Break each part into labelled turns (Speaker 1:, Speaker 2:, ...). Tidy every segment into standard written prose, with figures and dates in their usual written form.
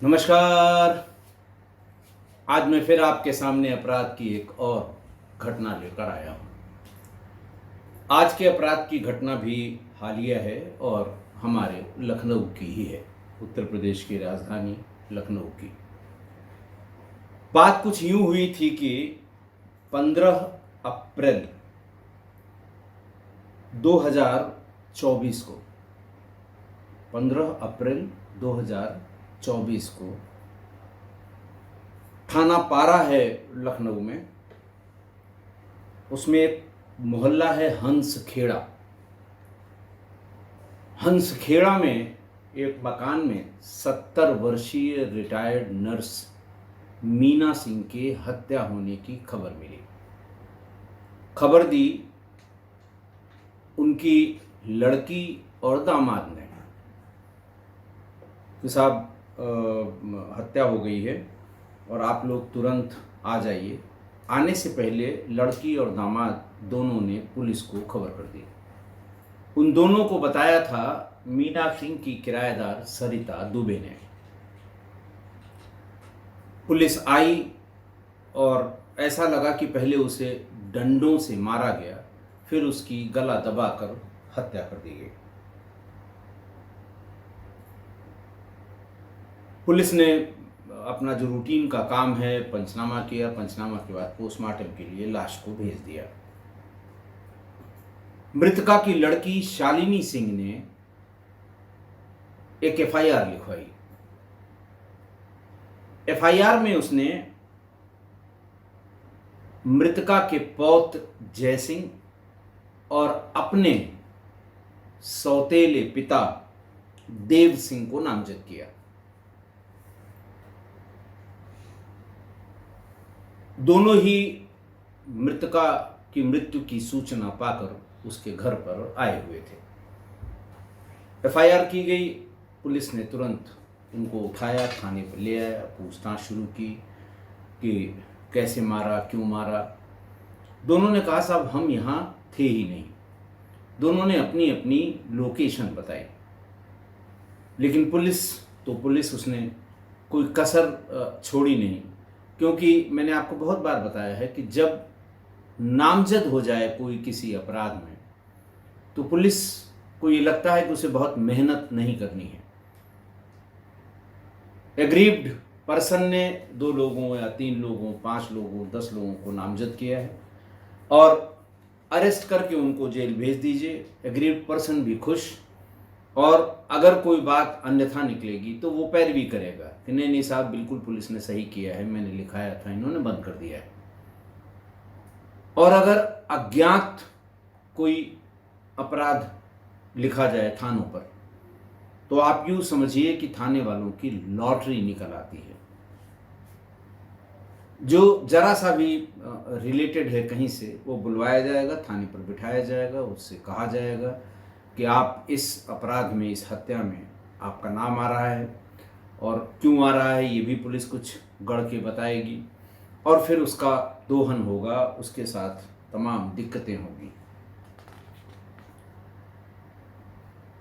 Speaker 1: नमस्कार। आज मैं फिर आपके सामने अपराध की एक और घटना लेकर आया हूँ। आज के अपराध की घटना भी हालिया है और हमारे लखनऊ की ही है, उत्तर प्रदेश की राजधानी लखनऊ की। बात कुछ यूं हुई थी कि 15 अप्रैल 2024 को 15 अप्रैल 2024 को थाना पारा है लखनऊ में, उसमें एक मोहल्ला है हंस खेड़ा। हंस खेड़ा में एक मकान में 70 वर्षीय रिटायर्ड नर्स मीना सिंह के हत्या होने की खबर मिली। खबर दी उनकी लड़की और दामाद ने कि साहब हत्या हो गई है और आप लोग तुरंत आ जाइए। आने से पहले लड़की और दामाद दोनों ने पुलिस को खबर कर दी। उन दोनों को बताया था मीना सिंह की किराएदार सरिता दुबे ने। पुलिस आई और ऐसा लगा कि पहले उसे डंडों से मारा गया, फिर उसकी गला दबाकर हत्या कर दी गई। पुलिस ने अपना जो रूटीन का काम है पंचनामा किया। पंचनामा के बाद पोस्टमार्टम के लिए लाश को भेज दिया। मृतका की लड़की शालिनी सिंह ने एक एफआईआर लिखवाई। एफआईआर में उसने मृतका के पौत्र जयसिंह और अपने सौतेले पिता देव सिंह को नामजद किया। दोनों ही मृतका की मृत्यु की सूचना पाकर उसके घर पर आए हुए थे। एफआईआर की गई। पुलिस ने तुरंत उनको उठाया, थाने पर ले आया, पूछताछ शुरू की कि कैसे मारा, क्यों मारा। दोनों ने कहा साहब हम यहाँ थे ही नहीं। दोनों ने अपनी अपनी लोकेशन बताई, लेकिन पुलिस उसने कोई कसर छोड़ी नहीं, क्योंकि मैंने आपको बहुत बार बताया है कि जब नामजद हो जाए कोई किसी अपराध में तो पुलिस को ये लगता है कि उसे बहुत मेहनत नहीं करनी है। एग्रीव्ड पर्सन ने 2 लोगों या 3 लोगों, 5 लोगों, 10 लोगों को नामजद किया है और अरेस्ट करके उनको जेल भेज दीजिए। एग्रीव्ड पर्सन भी खुश, और अगर कोई बात अन्यथा निकलेगी तो वो पैरवी करेगा कि नहीं नहीं साहब बिल्कुल पुलिस ने सही किया है, मैंने लिखाया था, इन्होंने बंद कर दिया है। और अगर अज्ञात कोई अपराध लिखा जाए थानों पर तो आप यूं समझिए कि थाने वालों की लॉटरी निकल आती है। जो जरा सा भी रिलेटेड है कहीं से वो बुलवाया जाएगा, थाने पर बिठाया जाएगा, उससे कहा जाएगा कि आप इस अपराध में, इस हत्या में आपका नाम आ रहा है और क्यों आ रहा है ये भी पुलिस कुछ गढ़ के बताएगी, और फिर उसका दोहन होगा, उसके साथ तमाम दिक्कतें होंगी।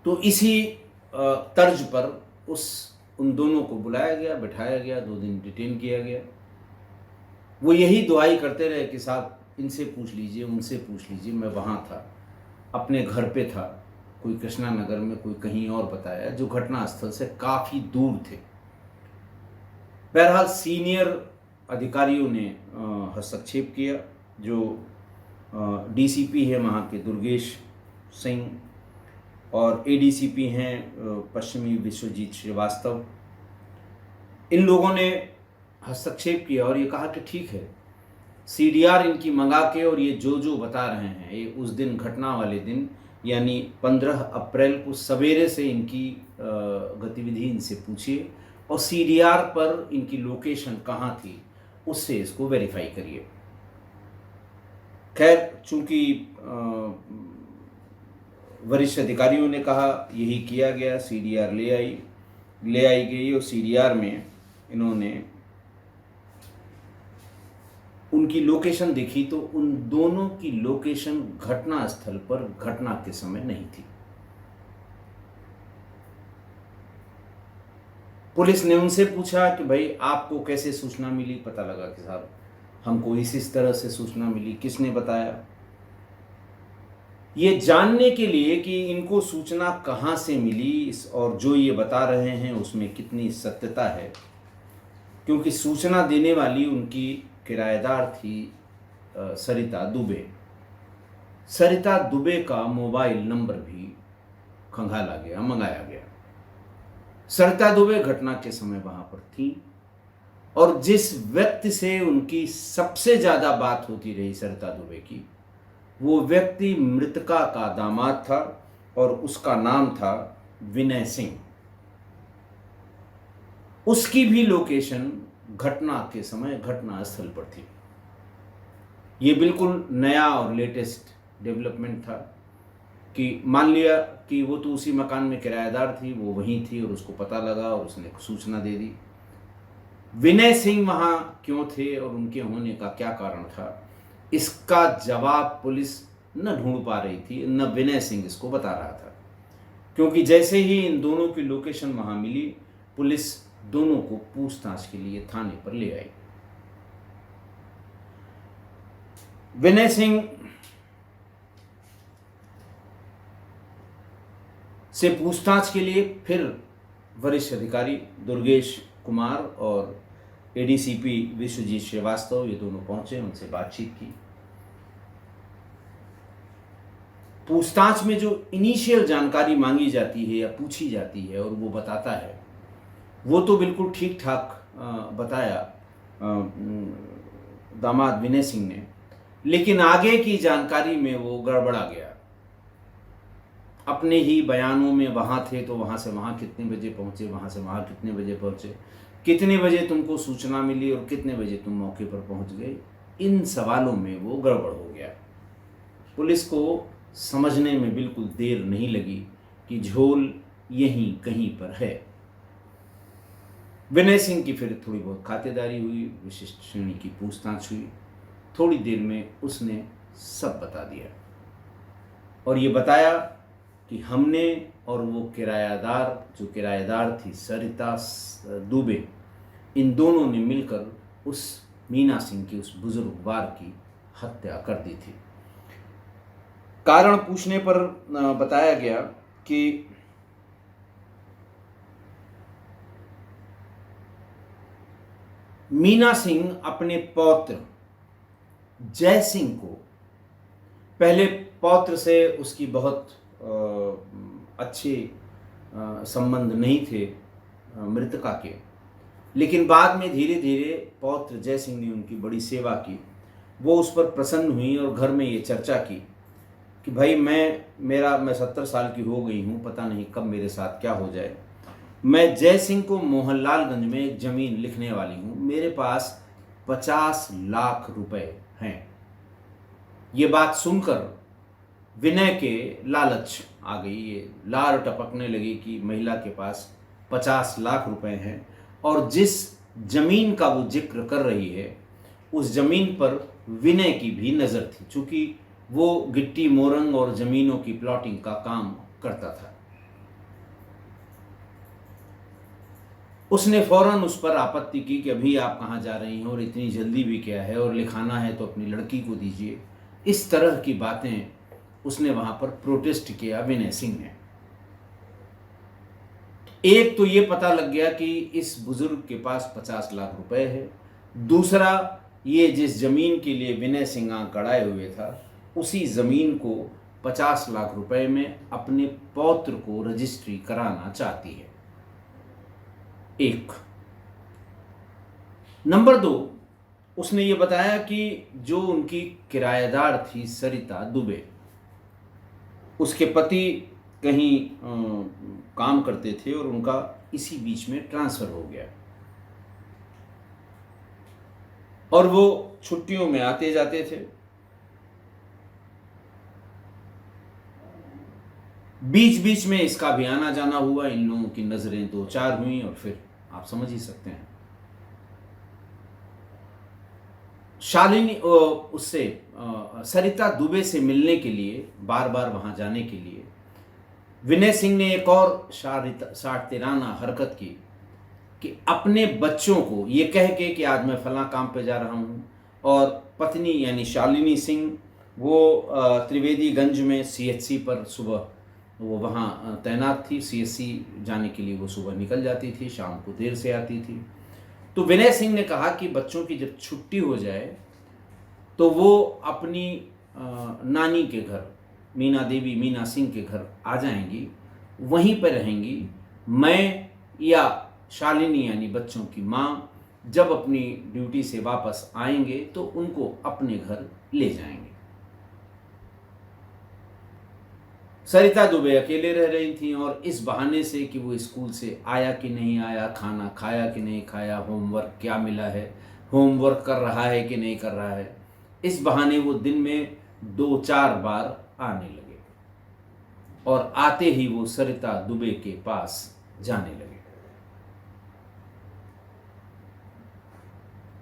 Speaker 1: तो इसी तर्ज पर उन दोनों को बुलाया गया, बिठाया गया, 2 दिन डिटेन किया गया। वो यही दुआई करते रहे कि साहब इनसे पूछ लीजिए, उनसे पूछ लीजिए, मैं वहाँ था, अपने घर पे था, कोई कृष्णा नगर में, कोई कहीं और बताया, जो घटना स्थल से काफ़ी दूर थे। बहरहाल सीनियर अधिकारियों ने हस्तक्षेप किया। जो डीसीपी है वहाँ के दुर्गेश सिंह और एडीसीपी हैं पश्चिमी विश्वजीत श्रीवास्तव, इन लोगों ने हस्तक्षेप किया और ये कहा कि ठीक है, सीडीआर इनकी मंगा के, और ये जो बता रहे हैं ये उस दिन, घटना वाले दिन यानी 15 अप्रैल को सवेरे से इनकी गतिविधि इनसे पूछिए और सीडीआर पर इनकी लोकेशन कहाँ थी उससे इसको वेरीफाई करिए। खैर, चूंकि वरिष्ठ अधिकारियों ने कहा, यही किया गया। सीडीआर ले आई गई और सीडीआर में इन्होंने उनकी लोकेशन देखी तो उन दोनों की लोकेशन घटना स्थल पर घटना के समय नहीं थी। पुलिस ने उनसे पूछा कि भाई आपको कैसे सूचना मिली। पता लगा कि साहब हमको इस तरह से सूचना मिली, किसने बताया। ये जानने के लिए कि इनको सूचना कहाँ से मिली और जो ये बता रहे हैं उसमें कितनी सत्यता है, क्योंकि सूचना देने वाली उनकी किराएदार थी सरिता दुबे। सरिता दुबे का मोबाइल नंबर भी खंगाला गया, मंगाया गया। सरिता दुबे घटना के समय वहां पर थी और जिस व्यक्ति से उनकी सबसे ज्यादा बात होती रही सरिता दुबे की, वो व्यक्ति मृतका का दामाद था और उसका नाम था विनय सिंह। उसकी भी लोकेशन घटना के समय घटना स्थल पर थी। ये बिल्कुल नया और लेटेस्ट डेवलपमेंट था कि मान लिया कि वो तो उसी मकान में किराएदार थी, वो वहीं थी और उसको पता लगा और उसने सूचना दे दी। विनय सिंह वहां क्यों थे और उनके होने का क्या कारण था, इसका जवाब पुलिस न ढूंढ पा रही थी, न विनय सिंह इसको बता रहा था। क्योंकि जैसे ही इन दोनों की लोकेशन वहां मिली, पुलिस दोनों को पूछताछ के लिए थाने पर ले आई। विनय सिंह से पूछताछ के लिए फिर वरिष्ठ अधिकारी दुर्गेश कुमार और एडीसीपी विश्वजीत श्रीवास्तव ये दोनों पहुंचे, उनसे बातचीत की। पूछताछ में जो इनिशियल जानकारी मांगी जाती है या पूछी जाती है और वो बताता है, वो तो बिल्कुल ठीक ठाक बताया दामाद विनय सिंह ने, लेकिन आगे की जानकारी में वो गड़बड़ा गया। अपने ही बयानों में वहाँ थे तो वहाँ से वहाँ कितने बजे पहुँचे, वहाँ से वहाँ कितने बजे पहुँचे, कितने बजे तुमको सूचना मिली और कितने बजे तुम मौके पर पहुँच गए, इन सवालों में वो गड़बड़ हो गया। पुलिस को समझने में बिल्कुल देर नहीं लगी कि झोल यहीं कहीं पर है। विनय सिंह की फिर थोड़ी बहुत खातिरदारी हुई, विशिष्ट श्रेणी की पूछताछ हुई। थोड़ी देर में उसने सब बता दिया और ये बताया कि हमने और वो जो किराएदार थी सरिता दुबे, इन दोनों ने मिलकर उस मीना सिंह की, उस बुजुर्गवार की हत्या कर दी थी। कारण पूछने पर बताया गया कि मीना सिंह अपने पौत्र जय सिंह को, पहले पौत्र से उसकी बहुत अच्छे संबंध नहीं थे मृतका के, लेकिन बाद में धीरे धीरे पौत्र जय सिंह ने उनकी बड़ी सेवा की। वो उस पर प्रसन्न हुई और घर में ये चर्चा की कि भाई मैं 70 साल की हो गई हूँ, पता नहीं कब मेरे साथ क्या हो जाए। मैं जय सिंह को मोहनलालगंज में एक ज़मीन लिखने वाली हूँ, मेरे पास 50 लाख रुपए हैं। ये बात सुनकर विनय के लालच आ गई, ये लार टपकने लगी कि महिला के पास 50 लाख रुपए हैं और जिस जमीन का वो जिक्र कर रही है उस जमीन पर विनय की भी नज़र थी, चूंकि वो गिट्टी मोरंग और जमीनों की प्लॉटिंग का काम करता था। उसने फौरन उस पर आपत्ति की कि अभी आप कहाँ जा रही हैं और इतनी जल्दी भी क्या है, और लिखाना है तो अपनी लड़की को दीजिए। इस तरह की बातें उसने वहां पर प्रोटेस्ट किया विनय सिंह ने। एक तो ये पता लग गया कि इस बुजुर्ग के पास 50 लाख रुपए है, दूसरा ये जिस जमीन के लिए विनय सिंह आंख गड़ाए हुए था उसी जमीन को 50 लाख रुपए में अपने पौत्र को रजिस्ट्री कराना चाहती है। एक नंबर 2, उसने ये बताया कि जो उनकी किराएदार थी सरिता दुबे, उसके पति कहीं काम करते थे और उनका इसी बीच में ट्रांसफर हो गया और वो छुट्टियों में आते जाते थे। बीच बीच में इसका भी आना जाना हुआ, इन लोगों की नजरें 2-4 हुई और फिर आप समझ ही सकते हैं। शालिनी उससे सरिता दुबे से मिलने के लिए, बार बार वहां जाने के लिए विनय सिंह ने एक और शातिराना हरकत की कि अपने बच्चों को ये कह के कि आज मैं फलां काम पे जा रहा हूँ, और पत्नी यानी शालिनी सिंह वो त्रिवेदीगंज में सीएचसी पर सुबह वो वहाँ तैनात थी। सीएचसी जाने के लिए वो सुबह निकल जाती थी, शाम को देर से आती थी। तो विनय सिंह ने कहा कि बच्चों की जब छुट्टी हो जाए तो वो अपनी नानी के घर, मीना सिंह के घर आ जाएंगी, वहीं पर रहेंगी। मैं या शालिनी यानी बच्चों की माँ जब अपनी ड्यूटी से वापस आएंगे तो उनको अपने घर ले जाएंगे। सरिता दुबे अकेले रह रही थी, और इस बहाने से कि वो स्कूल से आया कि नहीं आया, खाना खाया कि नहीं खाया, होमवर्क क्या मिला है, होमवर्क कर रहा है कि नहीं कर रहा है, इस बहाने वो दिन में 2-4 बार आने लगे, और आते ही वो सरिता दुबे के पास जाने लगे।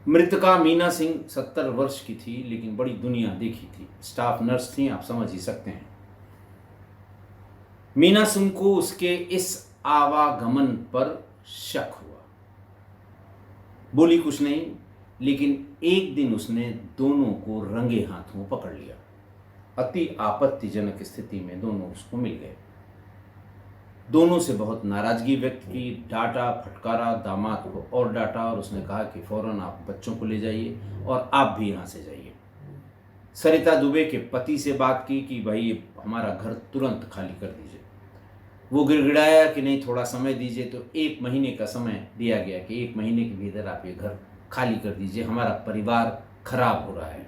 Speaker 1: मृतका मीना सिंह 70 वर्ष की थी, लेकिन बड़ी दुनिया देखी थी, स्टाफ नर्स थी, आप समझ ही सकते हैं। मीना सिंह को उसके इस आवागमन पर शक हुआ। बोली कुछ नहीं, लेकिन एक दिन उसने दोनों को रंगे हाथों पकड़ लिया। अति आपत्तिजनक स्थिति में दोनों उसको मिल गए। दोनों से बहुत नाराजगी व्यक्त की, डांटा फटकारा, दामाद को और डांटा, और उसने कहा कि फौरन आप बच्चों को ले जाइए और आप भी यहाँ से जाइए। सरिता दुबे के पति से बात की कि भाई हमारा घर तुरंत खाली कर दीजिए। वो गिड़गिड़ाया कि नहीं, थोड़ा समय दीजिए। तो 1 महीने का समय दिया गया कि 1 महीने के भीतर आप ये घर खाली कर दीजिए, हमारा परिवार खराब हो रहा है,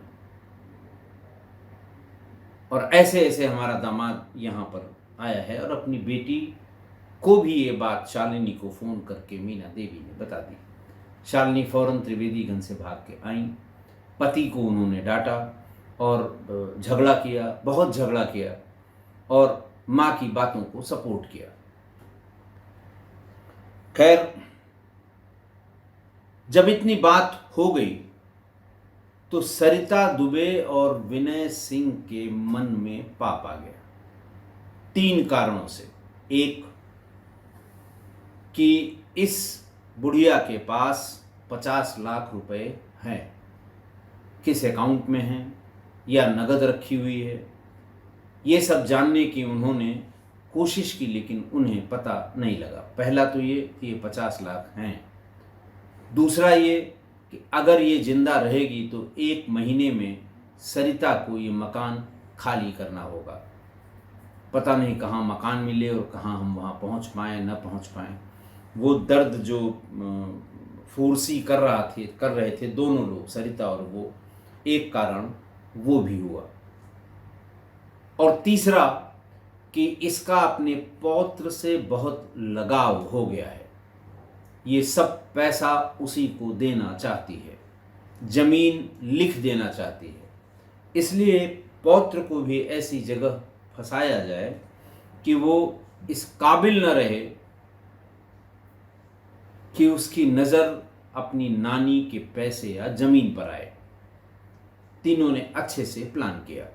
Speaker 1: और ऐसे ऐसे हमारा दामाद यहाँ पर आया है। और अपनी बेटी को भी ये बात शालिनी को फ़ोन करके मीना देवी ने बता दी। शालिनी फौरन त्रिवेदीगंज से भाग के आई। पति को उन्होंने डांटा और झगड़ा किया, बहुत झगड़ा किया, और माँ की बातों को सपोर्ट किया। खैर, जब इतनी बात हो गई तो सरिता दुबे और विनय सिंह के मन में पाप आ गया, 3 कारणों से। एक, कि इस बुढ़िया के पास 50 लाख रुपए हैं, किस अकाउंट में हैं या नगद रखी हुई है, ये सब जानने की उन्होंने कोशिश की, लेकिन उन्हें पता नहीं लगा। पहला तो ये कि ये 50 लाख हैं। दूसरा ये कि अगर ये जिंदा रहेगी तो 1 महीने में सरिता को ये मकान खाली करना होगा। पता नहीं कहाँ मकान मिले और कहाँ हम वहाँ पहुँच पाएँ न पहुँच पाएँ। वो दर्द जो फोर्सी कर रहे थे दोनों लोग, सरिता और वो, एक कारण वो भी हुआ। और तीसरा कि इसका अपने पौत्र से बहुत लगाव हो गया है, ये सब पैसा उसी को देना चाहती है, जमीन लिख देना चाहती है, इसलिए पौत्र को भी ऐसी जगह फंसाया जाए कि वो इस काबिल न रहे कि उसकी नज़र अपनी नानी के पैसे या जमीन पर आए। तीनों ने अच्छे से प्लान किया।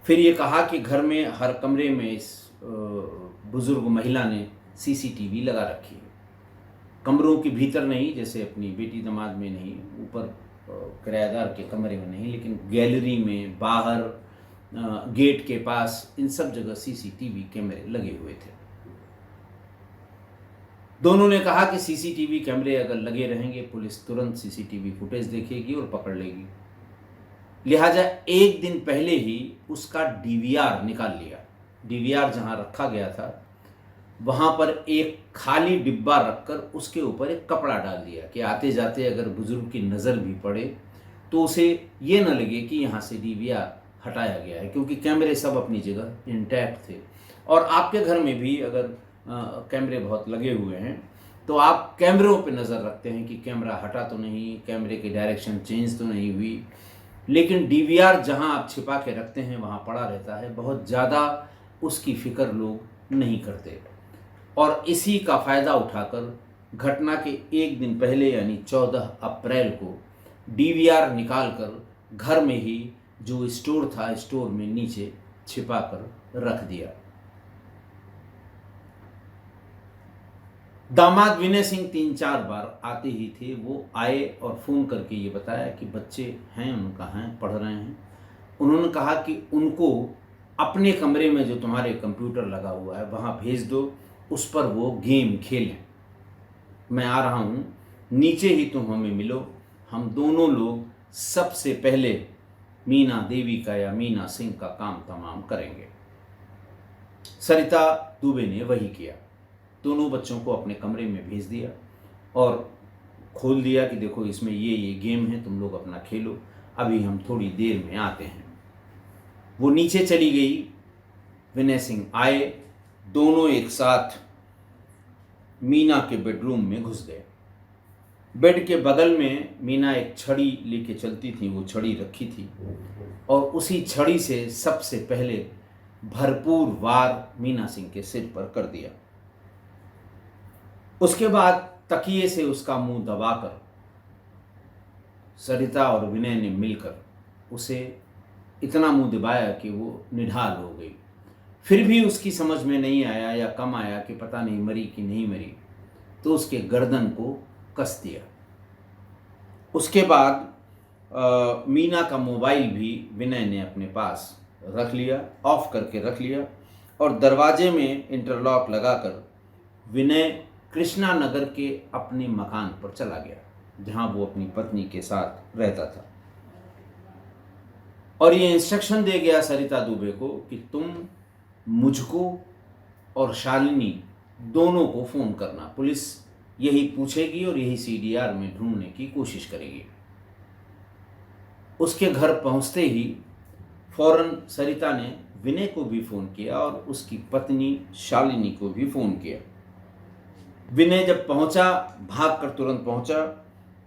Speaker 1: फिर ये कहा कि घर में हर कमरे में इस बुजुर्ग महिला ने सीसीटीवी लगा रखी है। कमरों के भीतर नहीं, जैसे अपनी बेटी दामाद में नहीं, ऊपर किराएदार के कमरे में नहीं, लेकिन गैलरी में, बाहर, गेट के पास, इन सब जगह सीसीटीवी कैमरे लगे हुए थे। दोनों ने कहा कि सीसीटीवी कैमरे अगर लगे रहेंगे, पुलिस तुरंत सीसीटीवी फुटेज देखेगी और पकड़ लेगी। लिहाजा 1 दिन पहले ही उसका डीवीआर निकाल लिया। डीवीआर जहां रखा गया था वहां पर एक खाली डिब्बा रखकर उसके ऊपर एक कपड़ा डाल दिया कि आते जाते अगर बुजुर्ग की नज़र भी पड़े तो उसे ये न लगे कि यहाँ से डीवीआर हटाया गया है, क्योंकि कैमरे सब अपनी जगह इंटैक्ट थे। और आपके घर में भी अगर कैमरे बहुत लगे हुए हैं तो आप कैमरों पे नज़र रखते हैं कि कैमरा हटा तो नहीं, कैमरे की डायरेक्शन चेंज तो नहीं हुई, लेकिन डीवीआर जहां आप छिपा के रखते हैं वहां पड़ा रहता है। बहुत ज़्यादा उसकी फिक्र लोग नहीं करते, और इसी का फ़ायदा उठाकर घटना के 1 दिन पहले यानी 14 अप्रैल को डीवीआर निकालकर घर में ही जो स्टोर था, स्टोर में नीचे छिपा कर रख दिया। दामाद विनय सिंह 3-4 बार आते ही थे। वो आए और फ़ोन करके ये बताया कि बच्चे हैं, उनका हैं, पढ़ रहे हैं। उन्होंने कहा कि उनको अपने कमरे में जो तुम्हारे कंप्यूटर लगा हुआ है वहाँ भेज दो, उस पर वो गेम खेलें। मैं आ रहा हूँ, नीचे ही तुम हमें मिलो, हम दोनों लोग सबसे पहले मीना देवी का या मीना सिंह का काम तमाम करेंगे। सरिता दुबे ने वही किया। दोनों बच्चों को अपने कमरे में भेज दिया और खोल दिया कि देखो इसमें ये गेम है, तुम लोग अपना खेलो, अभी हम थोड़ी देर में आते हैं। वो नीचे चली गई, विनय सिंह आए, दोनों एक साथ मीना के बेडरूम में घुस गए। बेड के बगल में मीना एक छड़ी लेके चलती थी, वो छड़ी रखी थी और उसी छड़ी से सबसे पहले भरपूर वार मीना सिंह के सिर पर कर दिया। उसके बाद तकिए से उसका मुंह दबाकर सरिता और विनय ने मिलकर उसे इतना मुंह दबाया कि वो निढाल हो गई। फिर भी उसकी समझ में नहीं आया या कम आया कि पता नहीं मरी कि नहीं मरी, तो उसके गर्दन को कस दिया। उसके बाद मीना का मोबाइल भी विनय ने अपने पास रख लिया, ऑफ करके रख लिया और दरवाजे में इंटरलॉक लगाकर विनय कृष्णा नगर के अपने मकान पर चला गया, जहां वो अपनी पत्नी के साथ रहता था। और ये इंस्ट्रक्शन दे गया सरिता दुबे को कि तुम मुझको और शालिनी दोनों को फ़ोन करना, पुलिस यही पूछेगी और यही सीडीआर में ढूंढने की कोशिश करेगी। उसके घर पहुंचते ही फौरन सरिता ने विनय को भी फ़ोन किया और उसकी पत्नी शालिनी को भी फ़ोन किया। विनय जब पहुंचा, भागकर तुरंत पहुंचा,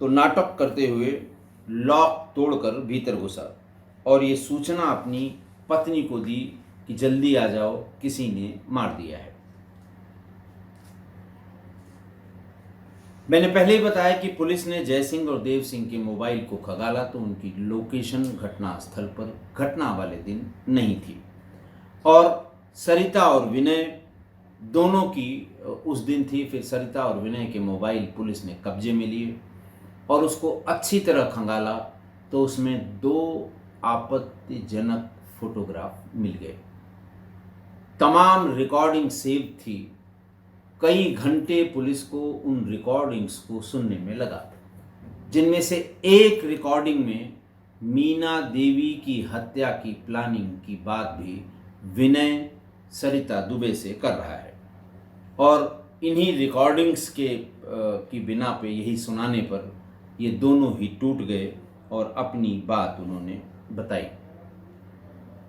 Speaker 1: तो नाटक करते हुए लॉक तोड़कर भीतर घुसा और ये सूचना अपनी पत्नी को दी कि जल्दी आ जाओ, किसी ने मार दिया है। मैंने पहले ही बताया कि पुलिस ने जय सिंह और देव सिंह के मोबाइल को खंगाला तो उनकी लोकेशन घटना स्थल पर घटना वाले दिन नहीं थी और सरिता और विनय दोनों की उस दिन थी। फिर सरिता और विनय के मोबाइल पुलिस ने कब्जे में लिए और उसको अच्छी तरह खंगाला तो उसमें 2 आपत्तिजनक फोटोग्राफ मिल गए। तमाम रिकॉर्डिंग सेव थी। कई घंटे पुलिस को उन रिकॉर्डिंग्स को सुनने में लगा, जिनमें से एक रिकॉर्डिंग में मीना देवी की हत्या की प्लानिंग की बात भी विनय सरिता दुबे से कर रहा है और इन्हीं रिकॉर्डिंग्स की बिना पे यही सुनाने पर ये दोनों ही टूट गए और अपनी बात उन्होंने बताई।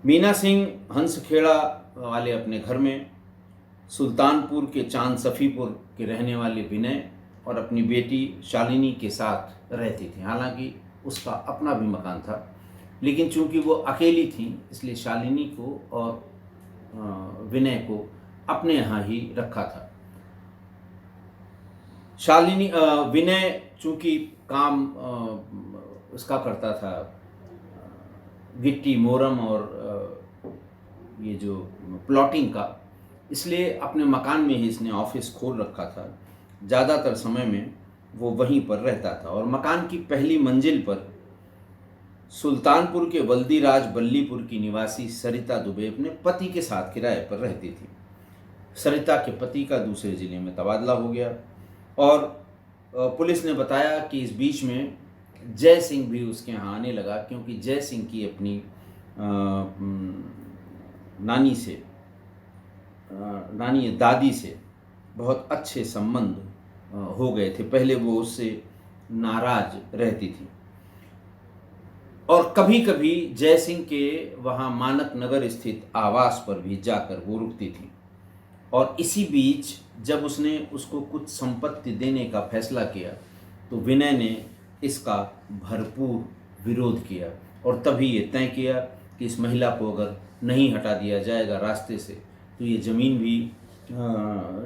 Speaker 1: मीना सिंह हंसखेड़ा वाले अपने घर में, सुल्तानपुर के चांद सफ़ीपुर के रहने वाले विनय और अपनी बेटी शालिनी के साथ रहती थी। हालांकि उसका अपना भी मकान था, लेकिन चूंकि वो अकेली थी इसलिए शालिनी को और विनय को अपने यहाँ ही रखा था। विनय चूंकि काम उसका करता था, गिट्टी मोरम और ये जो प्लॉटिंग का, इसलिए अपने मकान में ही इसने ऑफिस खोल रखा था। ज़्यादातर समय में वो वहीं पर रहता था और मकान की पहली मंजिल पर सुल्तानपुर के वल्दीराज बल्लीपुर की निवासी सरिता दुबे अपने पति के साथ किराए पर रहती थी। सरिता के पति का दूसरे ज़िले में तबादला हो गया और पुलिस ने बताया कि इस बीच में जय सिंह भी उसके यहाँ आने लगा, क्योंकि जय सिंह की अपनी दादी से बहुत अच्छे संबंध हो गए थे। पहले वो उससे नाराज रहती थी और कभी कभी जय सिंह के वहाँ मानक नगर स्थित आवास पर भी जाकर वो रुकती थी। और इसी बीच जब उसने उसको कुछ संपत्ति देने का फैसला किया तो विनय ने इसका भरपूर विरोध किया और तभी ये तय किया कि इस महिला को अगर नहीं हटा दिया जाएगा रास्ते से तो ये ज़मीन भी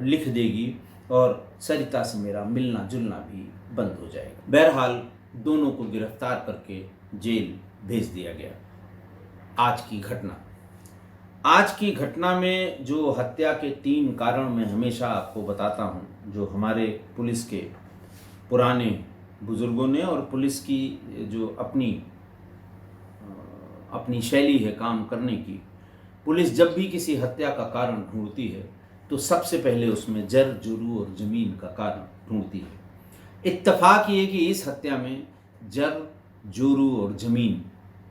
Speaker 1: लिख देगी और सरिता से मेरा मिलना जुलना भी बंद हो जाएगा। बहरहाल दोनों को गिरफ्तार करके जेल भेज दिया गया। आज की घटना। आज की घटना में जो हत्या के 3 कारण मैं हमेशा आपको बताता हूँ, जो हमारे पुलिस के पुराने बुजुर्गों ने और पुलिस की जो अपनी शैली है काम करने की। पुलिस जब भी किसी हत्या का कारण ढूंढती है तो सबसे पहले उसमें जर, जुर्म और जमीन का कारण ढूंढती है। इत्तेफाक ये कि इस हत्या में जर, जुर्म और जमीन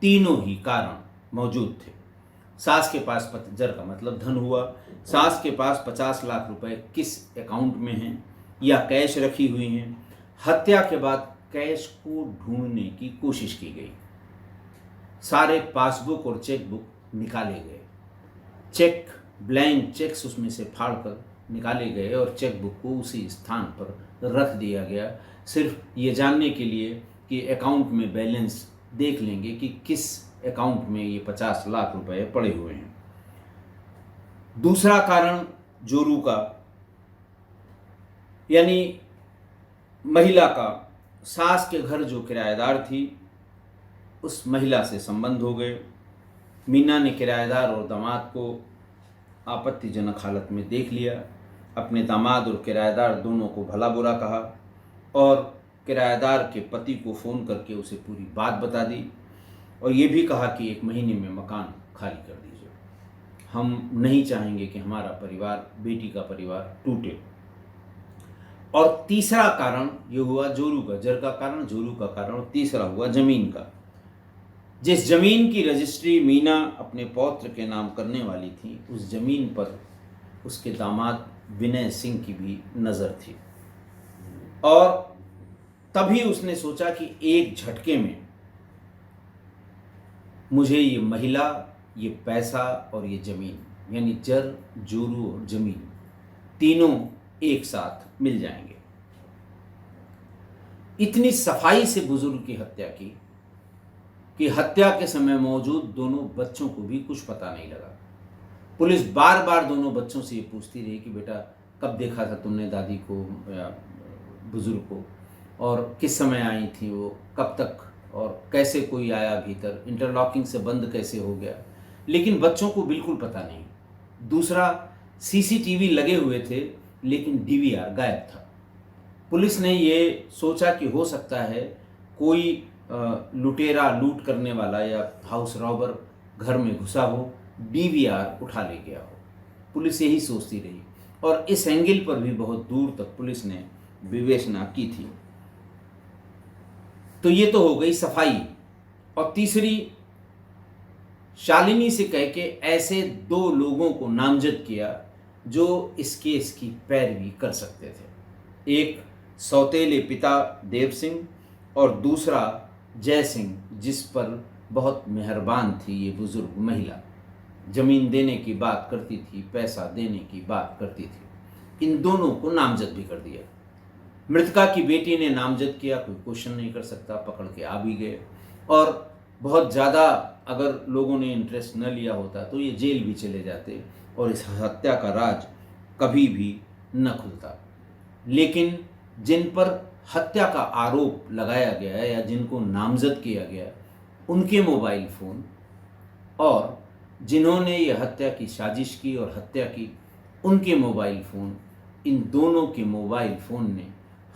Speaker 1: तीनों ही कारण मौजूद थे। सास के पास, जर का मतलब धन हुआ, सास के पास 50 लाख रुपए किस अकाउंट में हैं या कैश रखी हुई हैं। हत्या के बाद कैश को ढूंढने की कोशिश की गई। सारे पासबुक और चेकबुक निकाले गए, ब्लैंक चेक्स उसमें से फाड़कर निकाले गए और चेकबुक को उसी स्थान पर रख दिया गया, सिर्फ ये जानने के लिए कि अकाउंट में बैलेंस देख लेंगे कि किस अकाउंट में ये 50 लाख रुपए पड़े हुए हैं। दूसरा कारण जोरू का, यानी महिला का सास के घर जो किराएदार थी उस महिला से संबंध हो गए। मीना ने किराएदार और दामाद को आपत्तिजनक हालत में देख लिया, अपने दामाद और किराएदार दोनों को भला बुरा कहा और किराएदार के पति को फ़ोन करके उसे पूरी बात बता दी और ये भी कहा कि 1 महीने में मकान खाली कर दीजिए, हम नहीं चाहेंगे कि हमारा परिवार, बेटी का परिवार टूटे। और तीसरा कारण ये हुआ जोरू का, जर का कारण, जोरू का कारण, और तीसरा हुआ जमीन का। जिस जमीन की रजिस्ट्री मीना अपने पौत्र के नाम करने वाली थी, उस जमीन पर उसके दामाद विनय सिंह की भी नज़र थी और तभी उसने सोचा कि एक झटके में मुझे ये महिला, ये पैसा और ये ज़मीन, यानी जर, जोरू और ज़मीन तीनों एक साथ मिल जाएंगे। इतनी सफाई से बुजुर्ग की हत्या की कि हत्या के समय मौजूद दोनों बच्चों को भी कुछ पता नहीं लगा। पुलिस बार बार दोनों बच्चों से ये पूछती रही कि बेटा कब देखा था तुमने दादी को या बुजुर्ग को, और किस समय आई थी वो, कब तक, और कैसे कोई आया भीतर, इंटरलॉकिंग से बंद कैसे हो गया, लेकिन बच्चों को बिल्कुल पता नहीं। दूसरा, सीसीटीवी लगे हुए थे लेकिन डीवीआर गायब था। पुलिस ने ये सोचा कि हो सकता है कोई लुटेरा, लूट करने वाला या हाउस रॉबर घर में घुसा हो, डीवीआर उठा ले गया हो। पुलिस यही सोचती रही और इस एंगल पर भी बहुत दूर तक पुलिस ने विवेचना की थी। तो ये तो हो गई सफाई। और तीसरी, शालिनी से कह के ऐसे 2 लोगों को नामजद किया जो इस केस की पैरवी कर सकते थे। एक सौतेले पिता देव सिंह और दूसरा जय सिंह, जिस पर बहुत मेहरबान थी ये बुजुर्ग महिला, जमीन देने की बात करती थी, पैसा देने की बात करती थी। इन दोनों को नामजद भी कर दिया। मृतका की बेटी ने नामजद किया, कोई क्वेश्चन नहीं कर सकता, पकड़ के आ भी गए और बहुत ज़्यादा अगर लोगों ने इंटरेस्ट न लिया होता तो ये जेल भी चले जाते और इस हत्या का राज कभी भी न खुलता। लेकिन जिन पर हत्या का आरोप लगाया गया है या जिनको नामजद किया गया, उनके मोबाइल फ़ोन और जिन्होंने ये हत्या की साजिश की और हत्या की, उनके मोबाइल फ़ोन, इन दोनों के मोबाइल फ़ोन ने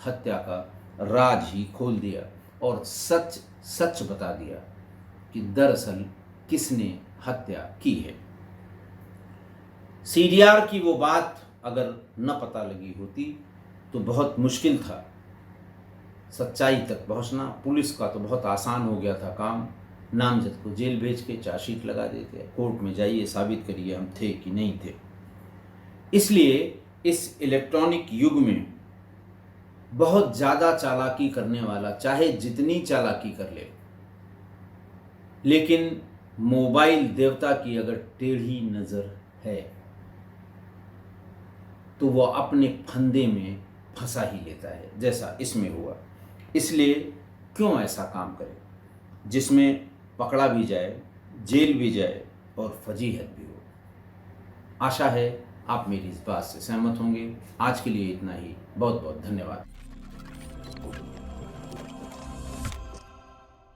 Speaker 1: हत्या का राज ही खोल दिया और सच सच बता दिया कि दरअसल किसने हत्या की है। सीडीआर की वो बात अगर न पता लगी होती तो बहुत मुश्किल था सच्चाई तक पहुंचना। पुलिस का तो बहुत आसान हो गया था काम, नामजद को जेल भेज के चार्जशीट लगा देते, कोर्ट में जाइए साबित करिए हम थे कि नहीं थे। इसलिए इस इलेक्ट्रॉनिक युग में बहुत ज़्यादा चालाकी करने वाला चाहे जितनी चालाकी कर ले, लेकिन मोबाइल देवता की अगर टेढ़ी नज़र है तो वो अपने फंदे में फंसा ही लेता है, जैसा इसमें हुआ। इसलिए क्यों ऐसा काम करे जिसमें पकड़ा भी जाए, जेल भी जाए और फजीहत भी हो। आशा है आप मेरी इस बात से सहमत होंगे। आज के लिए इतना ही। बहुत बहुत धन्यवाद।